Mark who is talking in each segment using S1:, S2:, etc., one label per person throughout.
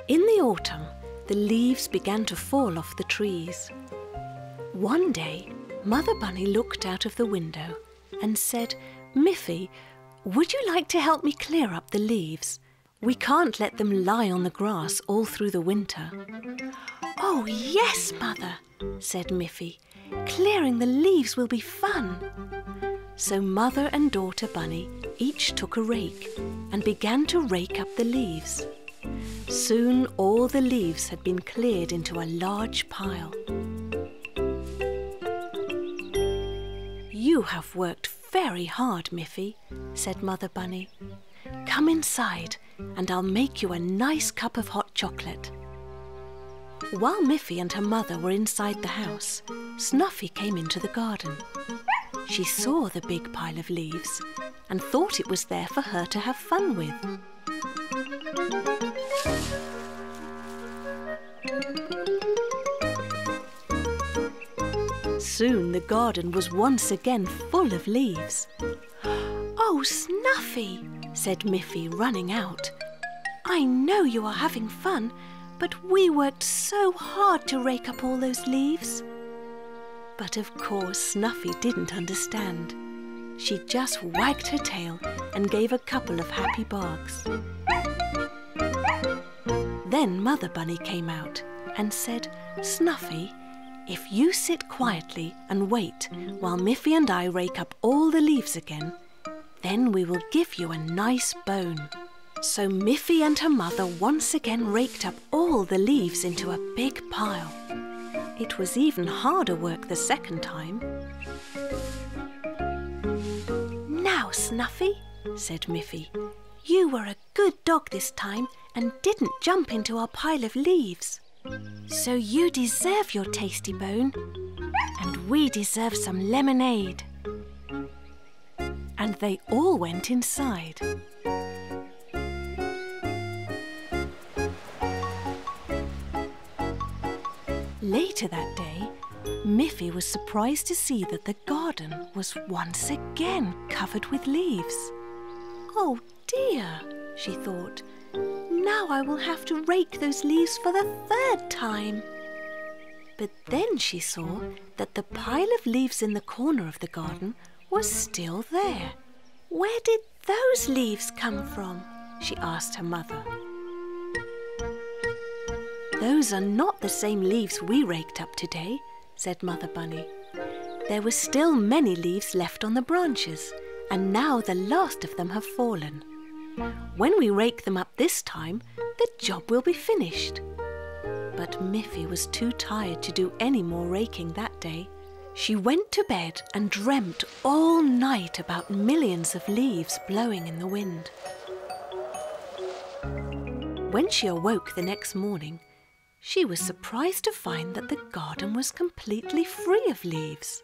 S1: In the autumn, the leaves began to fall off the trees. One day, Mother Bunny looked out of the window and said, "Miffy, would you like to help me clear up the leaves? We can't let them lie on the grass all through the winter." "Oh, yes, Mother," said Miffy. "Clearing the leaves will be fun." So Mother and Daughter Bunny each took a rake and began to rake up the leaves. Soon all the leaves had been cleared into a large pile. "You have worked very hard, Miffy," said Mother Bunny. "Come inside and I'll make you a nice cup of hot chocolate." While Miffy and her mother were inside the house, Snuffy came into the garden. She saw the big pile of leaves and thought it was there for her to have fun with. Soon the garden was once again full of leaves. "Oh, Snuffy," said Miffy, running out. "I know you are having fun, but we worked so hard to rake up all those leaves." But of course Snuffy didn't understand. She just wagged her tail and gave a couple of happy barks. Then Mother Bunny came out and said, "Snuffy, if you sit quietly and wait while Miffy and I rake up all the leaves again, then we will give you a nice bone." So Miffy and her mother once again raked up all the leaves into a big pile. It was even harder work the second time. "Now, Snuffy," said Miffy, "you were a good dog this time and didn't jump into our pile of leaves. So you deserve your tasty bone, and we deserve some lemonade." And they all went inside. Later that day, Miffy was surprised to see that the garden was once again covered with leaves. "Oh dear," she thought, "now I will have to rake those leaves for the third time." But then she saw that the pile of leaves in the corner of the garden was still there. "Where did those leaves come from?" she asked her mother. "Those are not the same leaves we raked up today," said Mother Bunny. "There were still many leaves left on the branches, and now the last of them have fallen. When we rake them up this time, the job will be finished." But Miffy was too tired to do any more raking that day. She went to bed and dreamt all night about millions of leaves blowing in the wind. When she awoke the next morning, she was surprised to find that the garden was completely free of leaves.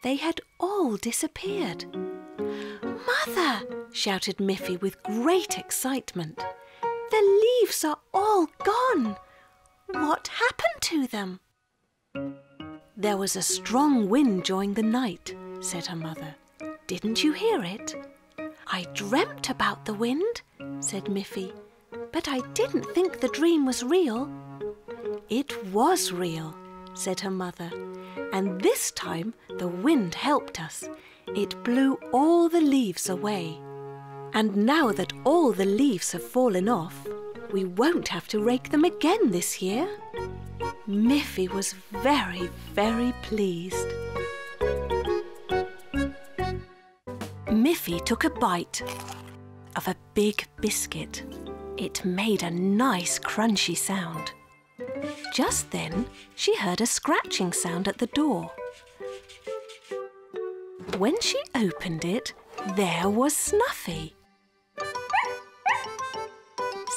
S1: They had all disappeared. "Mother!" shouted Miffy with great excitement. "The leaves are all gone! What happened to them?" "There was a strong wind during the night," said her mother. "Didn't you hear it?" "I dreamt about the wind," said Miffy, "but I didn't think the dream was real." "It was real," said her mother, "and this time the wind helped us. It blew all the leaves away. And now that all the leaves have fallen off, we won't have to rake them again this year." Miffy was very, very pleased. Miffy took a bite of a big biscuit. It made a nice crunchy sound. Just then, she heard a scratching sound at the door. When she opened it, there was Snuffy.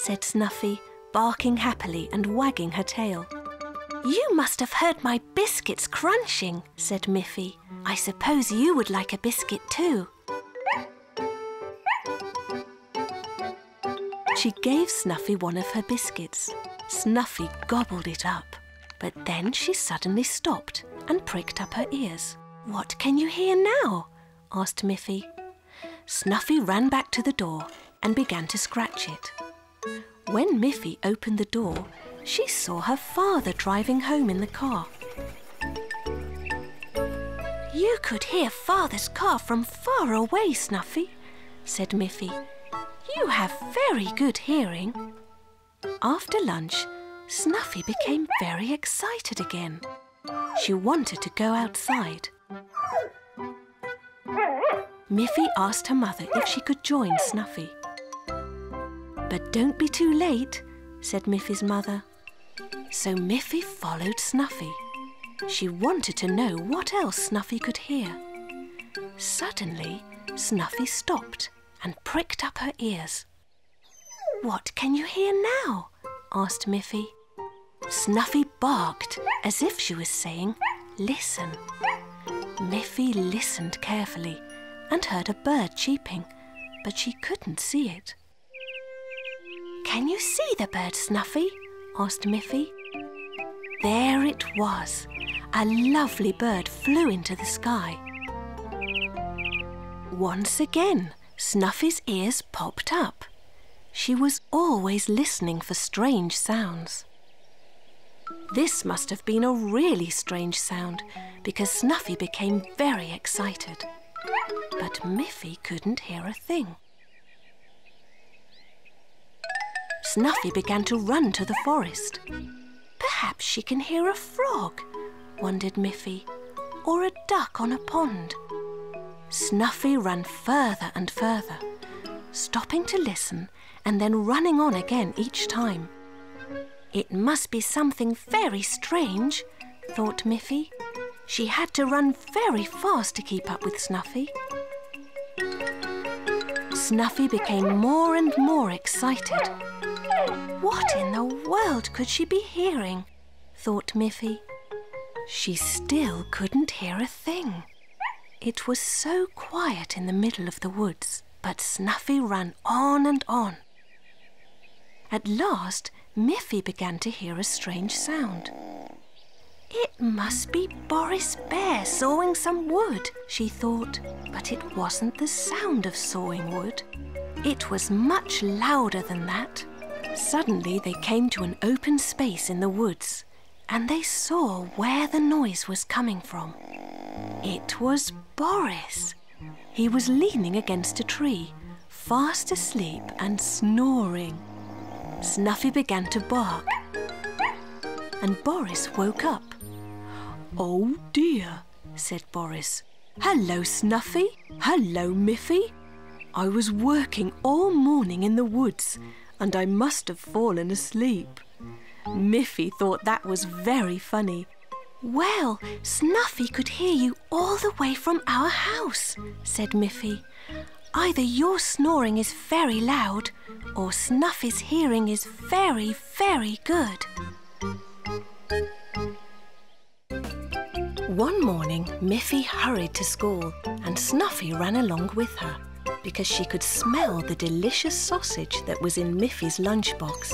S1: Said Snuffy, barking happily and wagging her tail. "You must have heard my biscuits crunching," said Miffy. "I suppose you would like a biscuit too." She gave Snuffy one of her biscuits. Snuffy gobbled it up, but then she suddenly stopped and pricked up her ears. "What can you hear now?" asked Miffy. Snuffy ran back to the door and began to scratch it. When Miffy opened the door, she saw her father driving home in the car. "You could hear Father's car from far away, Snuffy," said Miffy. "You have very good hearing." After lunch, Snuffy became very excited again. She wanted to go outside. Miffy asked her mother if she could join Snuffy. "But don't be too late," said Miffy's mother. So Miffy followed Snuffy. She wanted to know what else Snuffy could hear. Suddenly, Snuffy stopped and pricked up her ears. "What can you hear now?" asked Miffy. Snuffy barked as if she was saying, "Listen." Miffy listened carefully and heard a bird cheeping, but she couldn't see it. "Can you see the bird, Snuffy?" asked Miffy. There it was. A lovely bird flew into the sky. Once again, Snuffy's ears popped up. She was always listening for strange sounds. This must have been a really strange sound, because Snuffy became very excited. But Miffy couldn't hear a thing. Snuffy began to run to the forest. "Perhaps she can hear a frog," wondered Miffy, "or a duck on a pond." Snuffy ran further and further, stopping to listen and then running on again each time. It must be something very strange, thought Miffy. She had to run very fast to keep up with Snuffy. Snuffy became more and more excited. What in the world could she be hearing? Thought Miffy. She still couldn't hear a thing. It was so quiet in the middle of the woods, but Snuffy ran on and on. At last, Miffy began to hear a strange sound. It must be Boris Bear sawing some wood, she thought, but it wasn't the sound of sawing wood. It was much louder than that. Suddenly they came to an open space in the woods, and they saw where the noise was coming from. It was Boris. He was leaning against a tree, fast asleep and snoring. Snuffy began to bark, and Boris woke up. "Oh dear," said Boris. "Hello, Snuffy. Hello, Miffy. I was working all morning in the woods, and I must have fallen asleep." Miffy thought that was very funny. "Well, Snuffy could hear you all the way from our house," said Miffy. "Either your snoring is very loud, or Snuffy's hearing is very, very good." One morning, Miffy hurried to school, and Snuffy ran along with her, because she could smell the delicious sausage that was in Miffy's lunchbox.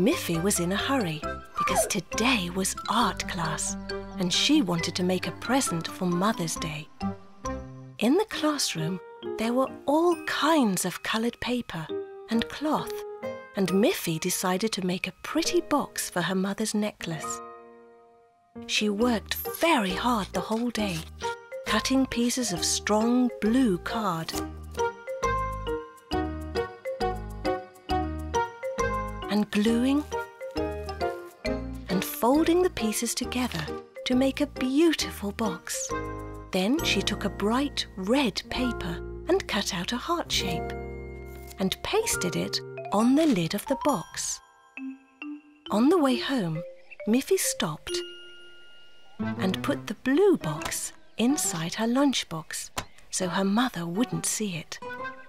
S1: Miffy was in a hurry, because today was art class, and she wanted to make a present for Mother's Day. In the classroom, there were all kinds of coloured paper and cloth, and Miffy decided to make a pretty box for her mother's necklace. She worked very hard the whole day, cutting pieces of strong blue card. And gluing and folding the pieces together to make a beautiful box. Then she took a bright red paper and cut out a heart shape and pasted it on the lid of the box. On the way home, Miffy stopped and put the blue box inside her lunchbox so her mother wouldn't see it.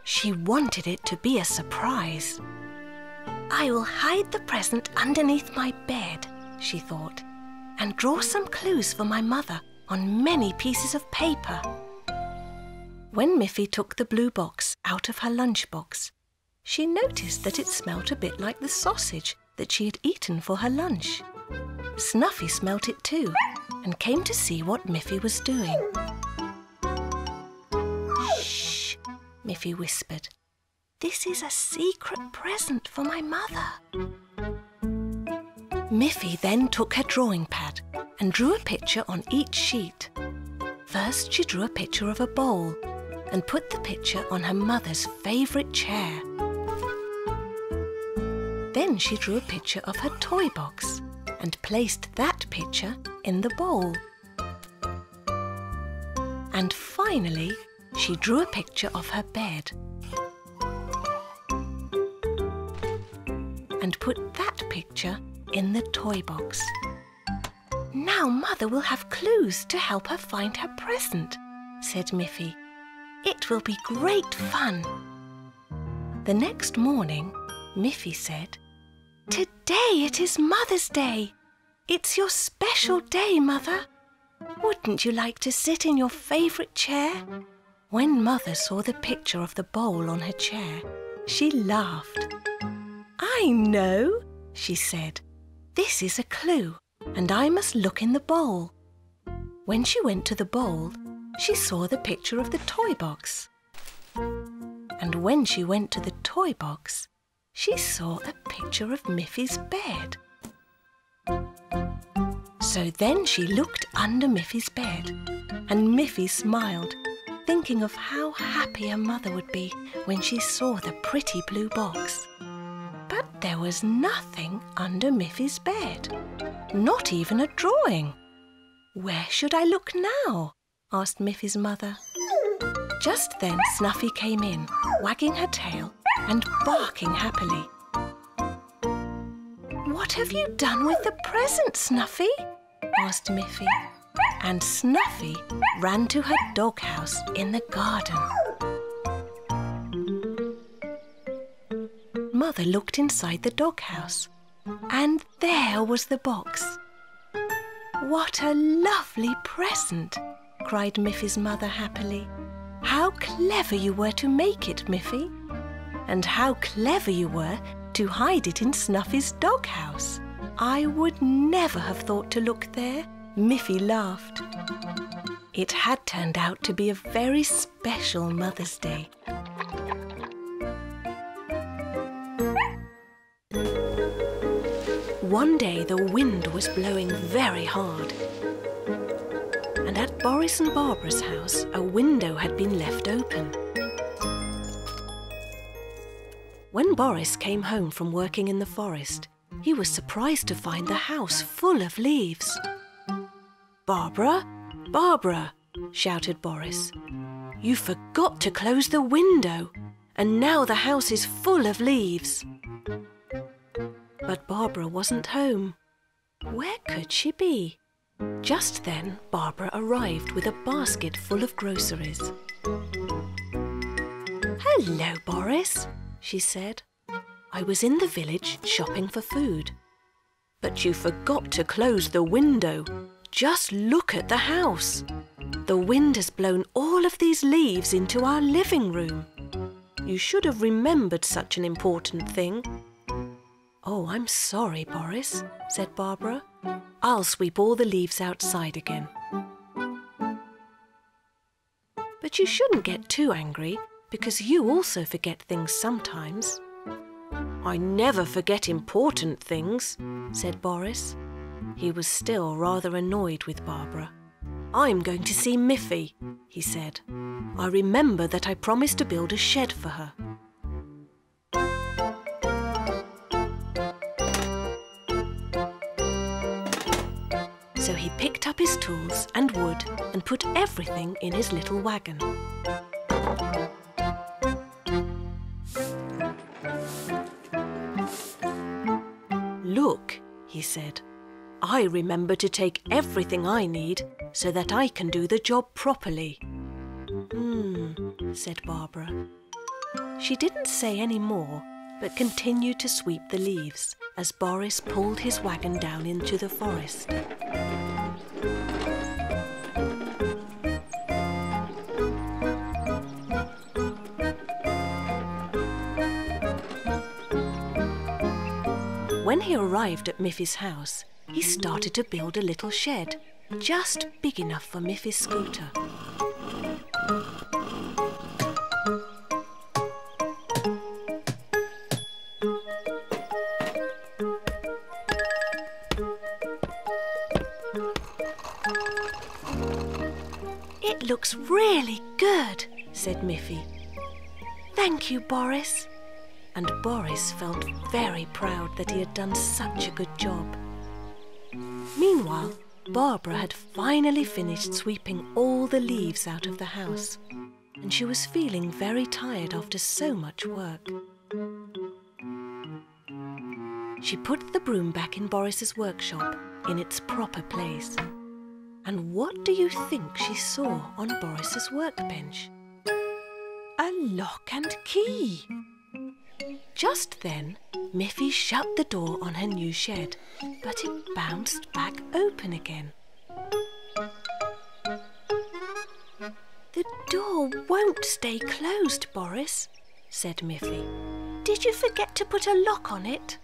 S1: She wanted it to be a surprise. "I will hide the present underneath my bed," she thought, "and draw some clues for my mother on many pieces of paper." When Miffy took the blue box out of her lunchbox, she noticed that it smelt a bit like the sausage that she had eaten for her lunch. Snuffy smelt it too and came to see what Miffy was doing. "Shh," Miffy whispered. This is a secret present for my mother. Miffy then took her drawing pad and drew a picture on each sheet. First, she drew a picture of a bowl and put the picture on her mother's favourite chair. Then she drew a picture of her toy box and placed that picture in the bowl. And finally, she drew a picture of her bed and put that picture in the toy box. Now Mother will have clues to help her find her present, said Miffy. It will be great fun. The next morning, Miffy said, Today it is Mother's Day. It's your special day, Mother. Wouldn't you like to sit in your favourite chair? When Mother saw the picture of the bowl on her chair, she laughed. I know, she said. This is a clue, and I must look in the bowl. When she went to the bowl, she saw the picture of the toy box. And when she went to the toy box, she saw a picture of Miffy's bed. So then she looked under Miffy's bed, and Miffy smiled, thinking of how happy her mother would be when she saw the pretty blue box. But there was nothing under Miffy's bed, not even a drawing. Where should I look now? Asked Miffy's mother. Just then Snuffy came in, wagging her tail and barking happily. What have you done with the present, Snuffy? Asked Miffy. And Snuffy ran to her doghouse in the garden. Mother looked inside the doghouse, and there was the box. What a lovely present, cried Miffy's mother happily. How clever you were to make it, Miffy. And how clever you were to hide it in Snuffy's doghouse. I would never have thought to look there. Miffy laughed. It had turned out to be a very special Mother's Day. One day the wind was blowing very hard, and at Boris and Barbara's house a window had been left open. When Boris came home from working in the forest, he was surprised to find the house full of leaves. "Barbara, Barbara," shouted Boris, "you forgot to close the window, and now the house is full of leaves." But Barbara wasn't home. Where could she be? Just then, Barbara arrived with a basket full of groceries. "Hello, Boris," she said. "I was in the village shopping for food. But you forgot to close the window. Just look at the house. The wind has blown all of these leaves into our living room. You should have remembered such an important thing." "Oh, I'm sorry, Boris," said Barbara. "I'll sweep all the leaves outside again." "But you shouldn't get too angry, because you also forget things sometimes." "I never forget important things," said Boris. He was still rather annoyed with Barbara. "I'm going to see Miffy," he said. "I remember that I promised to build a shed for her." So he picked up his tools and wood and put everything in his little wagon. "Look," he said, "I remember to take everything I need so that I can do the job properly." Said Barbara. She didn't say any more, but continued to sweep the leaves as Boris pulled his wagon down into the forest. When he arrived at Miffy's house, he started to build a little shed, just big enough for Miffy's scooter. looks really good," said Miffy. "Thank you, Boris." And Boris felt very proud that he had done such a good job. Meanwhile, Barbara had finally finished sweeping all the leaves out of the house, and she was feeling very tired after so much work. She put the broom back in Boris's workshop in its proper place. And what do you think she saw on Boris's workbench? A lock and key. Just then, Miffy shut the door on her new shed, but it bounced back open again. "The door won't stay closed, Boris," said Miffy. "Did you forget to put a lock on it?"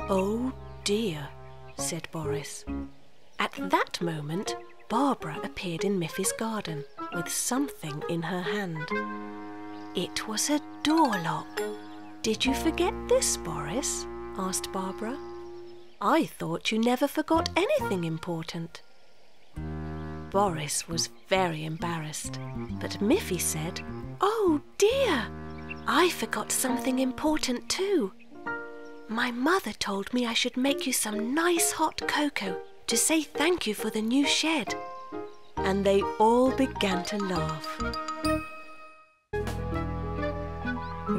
S1: "Oh dear," said Boris. At that moment, Barbara appeared in Miffy's garden with something in her hand. It was a door lock. "Did you forget this, Boris?" asked Barbara. "I thought you never forgot anything important." Boris was very embarrassed, but Miffy said, "Oh dear, I forgot something important too. My mother told me I should make you some nice hot cocoa to say thank you for the new shed." And they all began to laugh.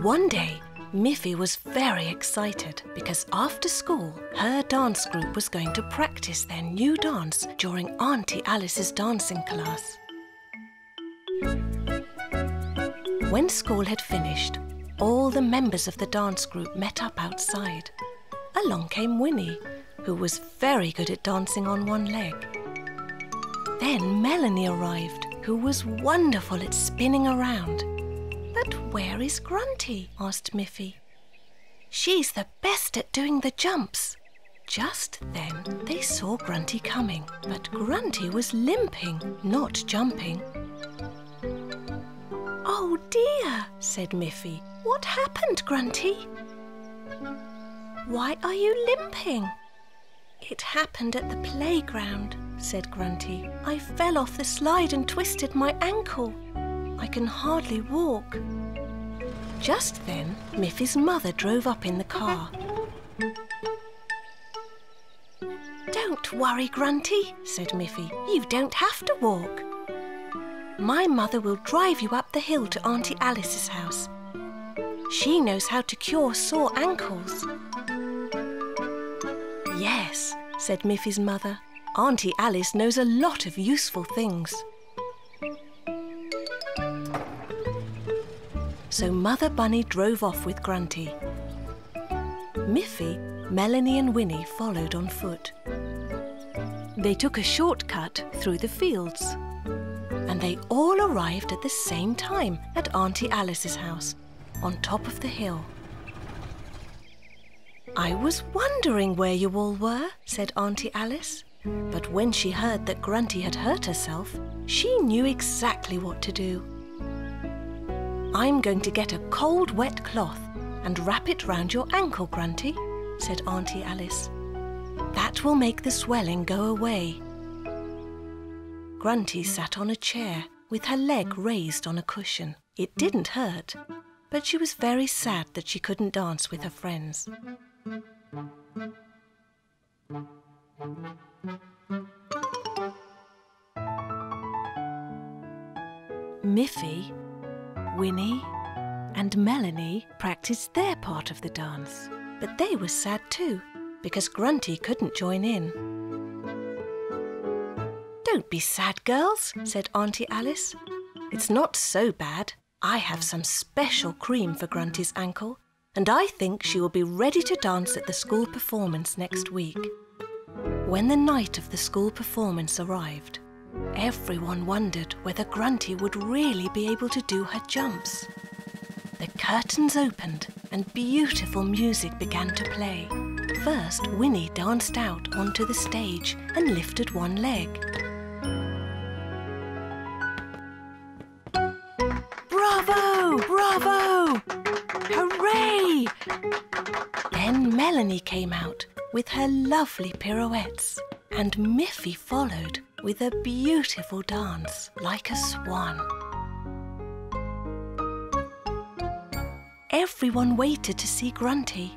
S1: One day, Miffy was very excited because after school, her dance group was going to practice their new dance during Auntie Alice's dancing class. When school had finished, all the members of the dance group met up outside. Along came Winnie, who was very good at dancing on one leg. Then Melanie arrived, who was wonderful at spinning around. "But where is Grunty?" asked Miffy. "She's the best at doing the jumps." Just then they saw Grunty coming, but Grunty was limping, not jumping. "Oh dear," said Miffy. "What happened, Grunty?" "Why are you limping?" "It happened at the playground," said Grunty. "I fell off the slide and twisted my ankle. I can hardly walk." Just then, Miffy's mother drove up in the car. "Don't worry, Grunty," said Miffy. "You don't have to walk. My mother will drive you up the hill to Auntie Alice's house. She knows how to cure sore ankles." "Yes," said Miffy's mother. "Auntie Alice knows a lot of useful things." So Mother Bunny drove off with Grunty. Miffy, Melanie and Winnie followed on foot. They took a shortcut through the fields, and they all arrived at the same time at Auntie Alice's house, on top of the hill. "I was wondering where you all were," said Auntie Alice. But when she heard that Grunty had hurt herself, she knew exactly what to do. "I'm going to get a cold, wet cloth and wrap it round your ankle, Grunty," said Auntie Alice. "That will make the swelling go away." Grunty sat on a chair with her leg raised on a cushion. It didn't hurt, but she was very sad that she couldn't dance with her friends. Miffy, Winnie and Melanie practiced their part of the dance, but they were sad too because Grunty couldn't join in. "Don't be sad, girls," said Auntie Alice. "It's not so bad. I have some special cream for Grunty's ankle, and I think she will be ready to dance at the school performance next week." When the night of the school performance arrived, everyone wondered whether Grunty would really be able to do her jumps. The curtains opened and beautiful music began to play. First, Winnie danced out onto the stage and lifted one leg. "Bravo! Bravo! Hooray!" Then Melanie came out with her lovely pirouettes, and Miffy followed with a beautiful dance like a swan. Everyone waited to see Grunty.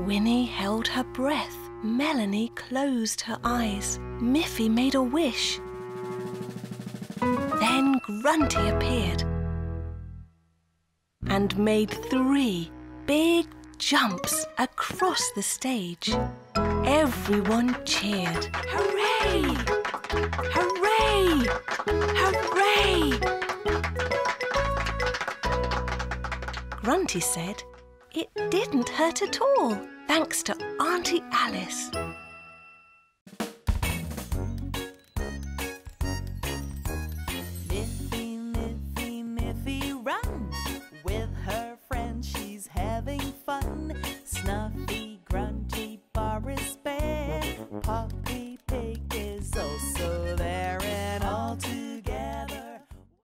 S1: Winnie held her breath. Melanie closed her eyes. Miffy made a wish. Then Grunty appeared and made 3 big jumps across the stage. Everyone cheered. Hooray! Hooray! Hooray! Grunty said it didn't hurt at all, thanks to Auntie Alice.
S2: Miffy, Miffy, Miffy, run! With her friends she's having fun. Snuffy, Grunty, Boris Bear, Poppy